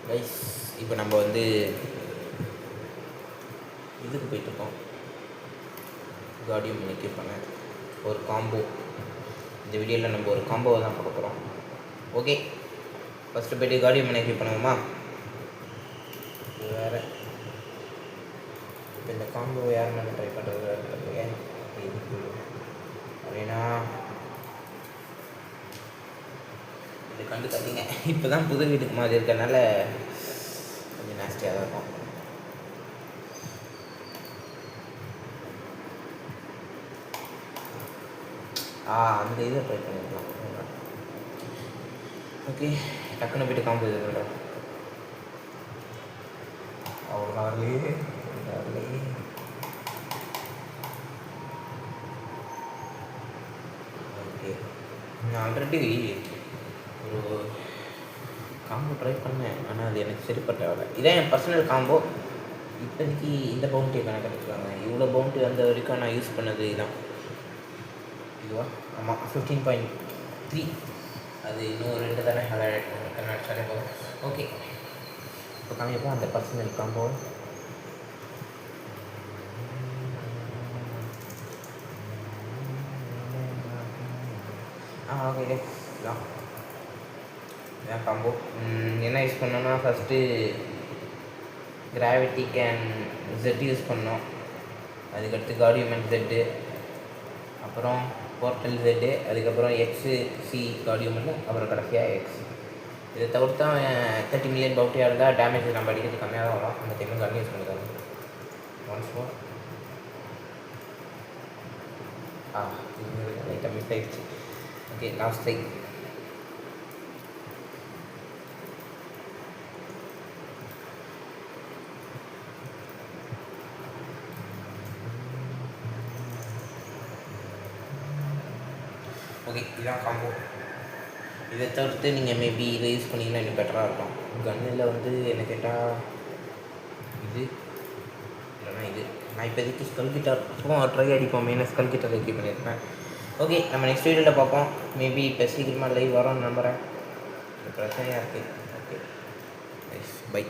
Guys இப்போ நம்ம வந்து இதுக்கு போயிட்டுருக்கோம். கார்டியம் எக்யூப் பண்ண ஒரு காம்போ. இந்த வீடியோவில் நம்ம ஒரு காம்போவை தான் பார்க்க போகிறோம். ஓகே, ஃபஸ்ட்டு போய்ட்டு கார்டியம் எக்யூப் பண்ணுவோமா? வேறு இப்போ இந்த காம்போ யார் நம்ம ட்ரை பண்ணுறது அப்படின்னா இது கண்டு கட்டிங்க. இப்போ தான் புது வீட்டுக்கு மாதிரி இருக்கிறதுனால கொஞ்சம் நாஸ்டியாக தான் இருக்கும். அந்த இதை ட்ரை பண்ணிக்கலாம். ஓகே, டக்குன்னு போய்ட்டு காம்போ இது பண்ணுறேன். அவ்வளோ வரலையே. ஓகே, நான் ஆல்ரெடி ஒரு காம்போ ட்ரை பண்ணேன், ஆனால் அது எனக்கு சரிப்பட்ட வரல. இதான் என் பர்சனல் காம்போ. இப்போதைக்கு இந்த பவுண்டி கணக்கு எடுத்துக்கலாங்க. இவ்வளோ பவுண்டி வந்த வரைக்கும் நான் யூஸ் பண்ணது இதான். இதுவா? ஆமாம், 15.3. அது இன்னும் 2 தானே அடிச்சாலே போதும். ஓகே, இப்போ காமிப்போம் அந்த பர்சனல் காம்போ. ஓகே இதான் காம்போ. என்ன யூஸ் பண்ணோன்னா first gravity can jet use பண்ணோம். அதுக்கடுத்து கார்டியம் ஜெட்டு, அப்புறம் போர்ட்டல் ஜெட்டு, அதுக்கப்புறம் XC கார்டியம், அப்புறம் கடைசியாக எக்ஸ். இதை தவிர்த்தா 30 மில்லியன் பவுட்டியாக இருந்தால் டேமேஜ் நம்ம அடிக்கிறது கம்மியாக தான் வரும். அந்த டைமில் கன் யூஸ் பண்ணிக்கலாம். Once more. லைட்டாக மிஸ் ஆகிடுச்சு. Okay, last try. ஓகே, இதுதான் காம்போ. இதை தவிர்த்து நீங்கள் மேபி இதை யூஸ் பண்ணிங்கன்னா இன்னும் பெட்டராக இருக்கும். கன்னில் வந்து என்ன கேட்டால் இது இல்லைனா இது. நான் இப்போதைக்கு ஸ்கல் கிட்டார் ட்ரை அடிப்போம். மெயினாக ஸ்கல் கிட்டார் ரெடி பண்ணியிருப்பேன். ஓகே, நம்ம நெக்ஸ்ட் வீடியோவில் பார்ப்போம். மேபி இப்போ சீக்கிரமாக லைவ் வரோன்னு நம்புகிறேன். பிரச்சனையாக இருக்குது. Okay, by.